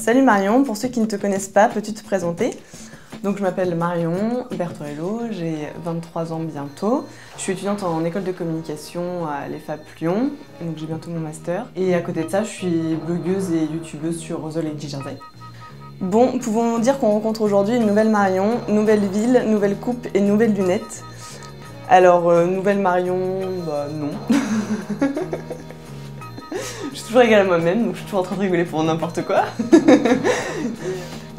Salut Marion, pour ceux qui ne te connaissent pas, peux-tu te présenter? Donc je m'appelle Marion Bertorello, j'ai 23 ans bientôt. Je suis étudiante en école de communication à l'EFAP Lyon, donc j'ai bientôt mon master. Et à côté de ça, je suis blogueuse et youtubeuse sur The Lady Jersey. Bon, pouvons dire qu'on rencontre aujourd'hui une nouvelle Marion, nouvelle ville, nouvelle coupe et nouvelles lunettes. Alors, nouvelle Marion, bah non. Je suis toujours égale à moi-même, donc je suis toujours en train de rigoler pour n'importe quoi.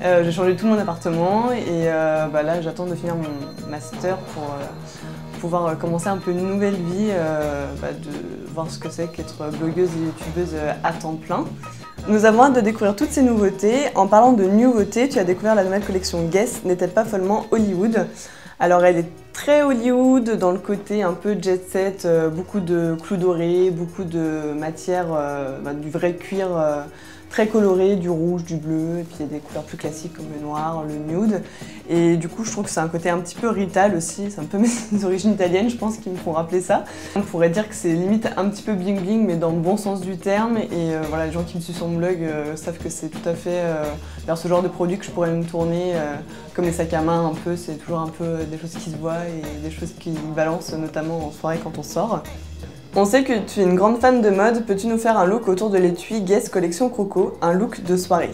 J'ai changé tout mon appartement et là j'attends de finir mon master pour pouvoir commencer un peu une nouvelle vie, de voir ce que c'est qu'être blogueuse et youtubeuse à temps plein. Nous avons hâte de découvrir toutes ces nouveautés. En parlant de nouveautés, tu as découvert la nouvelle collection Guess, n'est-elle pas follement Hollywood? Alors elle est très Hollywood dans le côté un peu jet set, beaucoup de clous dorés, beaucoup de matière, du vrai cuir très coloré, du rouge, du bleu, et puis il y a des couleurs plus classiques comme le noir, le nude. Et du coup je trouve que c'est un côté un petit peu Rital aussi, c'est un peu mes origines italiennes je pense qui me font rappeler ça. On pourrait dire que c'est limite un petit peu bling bling mais dans le bon sens du terme, et voilà, les gens qui me suivent sur mon blog savent que c'est tout à fait vers ce genre de produit que je pourrais me tourner, comme les sacs à main un peu, c'est toujours un peu des choses qui se voient et des choses qui balancent, notamment en soirée quand on sort. On sait que tu es une grande fan de mode, peux-tu nous faire un look autour de l'étui Guess Collection Croco, un look de soirée?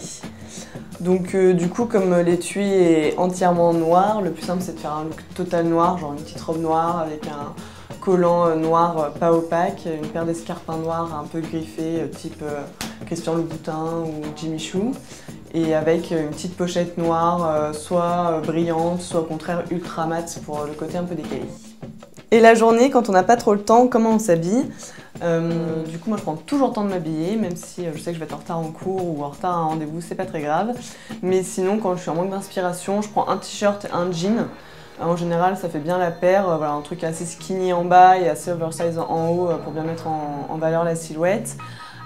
Donc du coup, comme l'étui est entièrement noir, le plus simple c'est de faire un look total noir, genre une petite robe noire avec un collant noir pas opaque, une paire d'escarpins noirs un peu griffés, type Christian Louboutin ou Jimmy Choo, et avec une petite pochette noire, soit brillante, soit au contraire ultra mat pour le côté un peu décalé. Et la journée, quand on n'a pas trop le temps, comment on s'habille? Du coup, moi je prends toujours le temps de m'habiller, même si je sais que je vais être en retard en cours ou en retard à un rendez-vous, c'est pas très grave. Mais sinon, quand je suis en manque d'inspiration, je prends un t-shirt et un jean. En général, ça fait bien la paire, voilà, un truc assez skinny en bas et assez oversize en haut pour bien mettre en valeur la silhouette.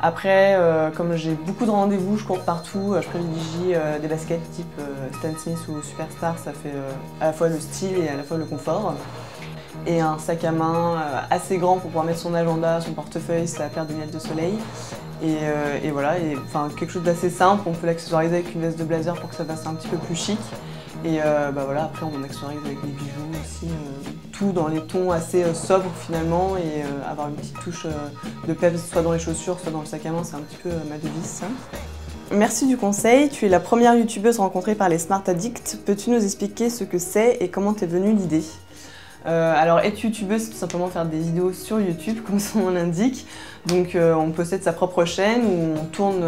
Après, comme j'ai beaucoup de rendez-vous, je cours partout, je privilégie des baskets type Stan Smith ou Superstar, ça fait à la fois le style et à la fois le confort. Et un sac à main assez grand pour pouvoir mettre son agenda, son portefeuille, sa paire de lunettes de soleil. Et voilà, enfin quelque chose d'assez simple, on peut l'accessoiriser avec une veste de blazer pour que ça fasse un petit peu plus chic. Et voilà, après on accessoirise avec des bijoux aussi, tout dans les tons assez sobres finalement, et avoir une petite touche de peps soit dans les chaussures, soit dans le sac à main, c'est un petit peu ma devise ça. Merci du conseil, tu es la première youtubeuse rencontrée par les Smart Addicts. Peux-tu nous expliquer ce que c'est et comment t'es venue l'idée? Alors être youtubeuse, c'est tout simplement faire des vidéos sur YouTube, comme son nom l'indique. Donc on possède sa propre chaîne où on tourne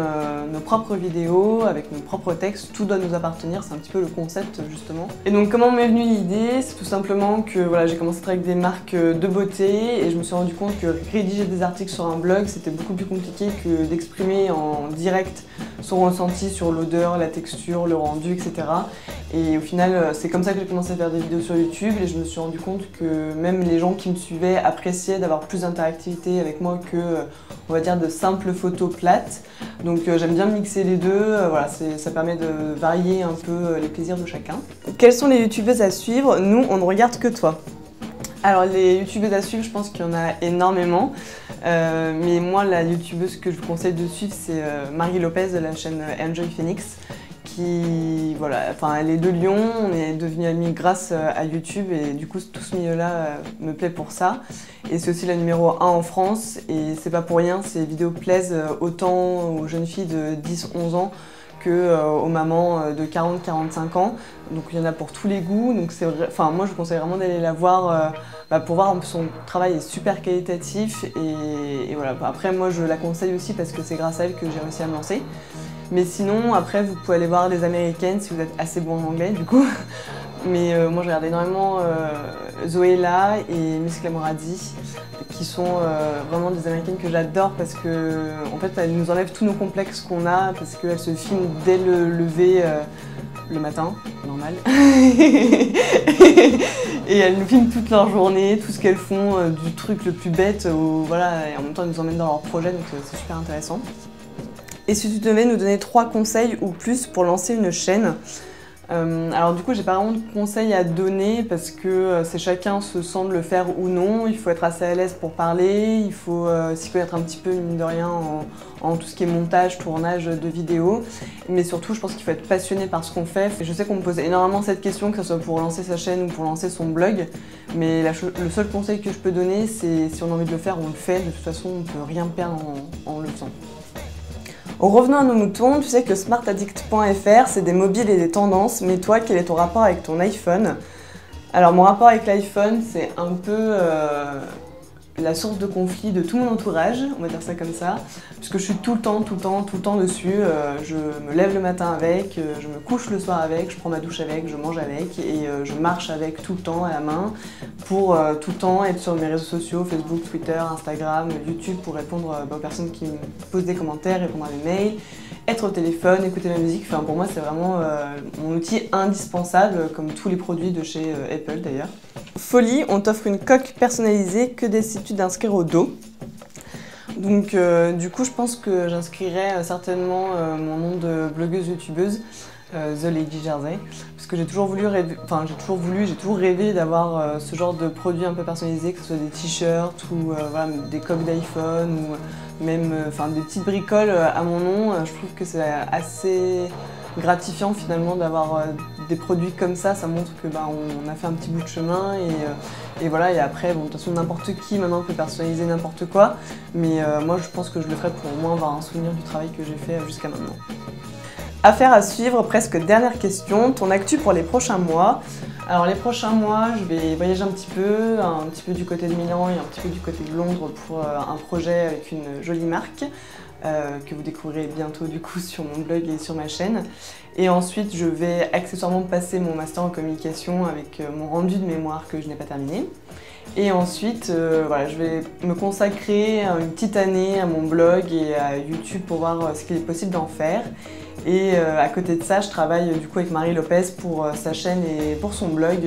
nos propres vidéos avec nos propres textes, tout doit nous appartenir, c'est un petit peu le concept justement. Et donc comment m'est venue l'idée? C'est tout simplement que voilà, j'ai commencé à travailler avec des marques de beauté et je me suis rendu compte que rédiger des articles sur un blog c'était beaucoup plus compliqué que d'exprimer en direct son ressenti sur l'odeur, la texture, le rendu, etc. Et au final, c'est comme ça que j'ai commencé à faire des vidéos sur YouTube et je me suis rendu compte que même les gens qui me suivaient appréciaient d'avoir plus d'interactivité avec moi que, on va dire, de simples photos plates. Donc j'aime bien mixer les deux, voilà, ça permet de varier un peu les plaisirs de chacun. Quelles sont les youtubeuses à suivre? Nous, on ne regarde que toi. Alors les youtubeuses à suivre, je pense qu'il y en a énormément. Mais moi, la youtubeuse que je vous conseille de suivre, c'est Marie Lopez de la chaîne Enjoy Phoenix. Voilà, enfin, elle est de Lyon, on est devenus amis grâce à YouTube et du coup tout ce milieu-là me plaît pour ça. Et c'est aussi la numéro 1 en France et c'est pas pour rien, ces vidéos plaisent autant aux jeunes filles de 10-11 ans qu'aux mamans de 40-45 ans. Donc il y en a pour tous les goûts, donc c'est vrai, enfin, moi je vous conseille vraiment d'aller la voir pour voir son travail est super qualitatif et voilà. Après moi je la conseille aussi parce que c'est grâce à elle que j'ai réussi à me lancer. Mais sinon, après, vous pouvez aller voir des américaines si vous êtes assez bon en anglais, du coup. Mais moi, je regarde énormément Zoéla et Miss Clamoradi, qui sont vraiment des américaines que j'adore parce que, en fait, elles nous enlèvent tous nos complexes qu'on a parce qu'elles se filment dès le lever le matin, normal. Et elles nous filment toute leur journée, tout ce qu'elles font, du truc le plus bête, voilà, et en même temps, elles nous emmènent dans leurs projets, donc c'est super intéressant. Et si tu devais nous donner 3 conseils ou plus pour lancer une chaîne, Alors du coup, j'ai pas vraiment de conseils à donner parce que c'est chacun se sent de le faire ou non. Il faut être assez à l'aise pour parler, il faut s'y connaître un petit peu, mine de rien, en tout ce qui est montage, tournage de vidéos. Mais surtout, je pense qu'il faut être passionné par ce qu'on fait. Et je sais qu'on me pose énormément cette question, que ce soit pour lancer sa chaîne ou pour lancer son blog. Mais le seul conseil que je peux donner, c'est si on a envie de le faire, on le fait. De toute façon, on ne peut rien perdre en le faisant. Revenons à nos moutons, tu sais que smartaddict.fr c'est des mobiles et des tendances, mais toi, quel est ton rapport avec ton iPhone? Alors mon rapport avec l'iPhone, c'est un peu la source de conflit de tout mon entourage, on va dire ça comme ça, puisque je suis tout le temps dessus. Je me lève le matin avec, je me couche le soir avec, je prends ma douche avec, je mange avec et je marche avec tout le temps à la main pour tout le temps être sur mes réseaux sociaux, Facebook, Twitter, Instagram, YouTube pour répondre aux personnes qui me posent des commentaires, répondre à mes mails, être au téléphone, écouter la musique. Enfin, pour moi c'est vraiment mon outil indispensable, comme tous les produits de chez Apple d'ailleurs. Folie, on t'offre une coque personnalisée, que décides-tu d'inscrire au dos? Donc du coup je pense que j'inscrirai certainement mon nom de blogueuse youtubeuse, The Lady Jersey, parce que j'ai toujours rêvé d'avoir ce genre de produit un peu personnalisé, que ce soit des t-shirts ou voilà, des coques d'iPhone ou même des petites bricoles à mon nom. Je trouve que c'est assez gratifiant finalement d'avoir des produits comme ça montre que on a fait un petit bout de chemin et voilà, et après bon, de toute façon n'importe qui maintenant peut personnaliser n'importe quoi, mais moi je pense que je le ferai pour au moins avoir un souvenir du travail que j'ai fait jusqu'à maintenant. Affaire à suivre, presque dernière question, ton actu pour les prochains mois. Alors les prochains mois, je vais voyager un petit peu du côté de Milan et un petit peu du côté de Londres pour un projet avec une jolie marque que vous découvrirez bientôt du coup sur mon blog et sur ma chaîne. Et ensuite, je vais accessoirement passer mon master en communication avec mon rendu de mémoire que je n'ai pas terminé. Et ensuite, voilà, je vais me consacrer une petite année à mon blog et à YouTube pour voir ce qu'il est possible d'en faire. Et à côté de ça, je travaille du coup avec Marie Lopez pour sa chaîne et pour son blog,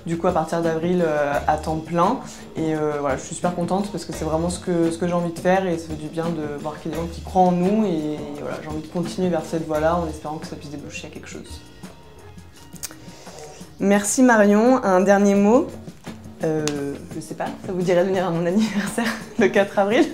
du coup à partir d'avril à temps plein. Et voilà, je suis super contente parce que c'est vraiment ce que j'ai envie de faire et ça fait du bien de voir qu'il y a des gens qui croient en nous. Et voilà, j'ai envie de continuer vers cette voie-là en espérant que ça puisse déboucher à quelque chose. Merci Marion, un dernier mot. Je sais pas, ça vous dirait de venir à mon anniversaire le 4 avril?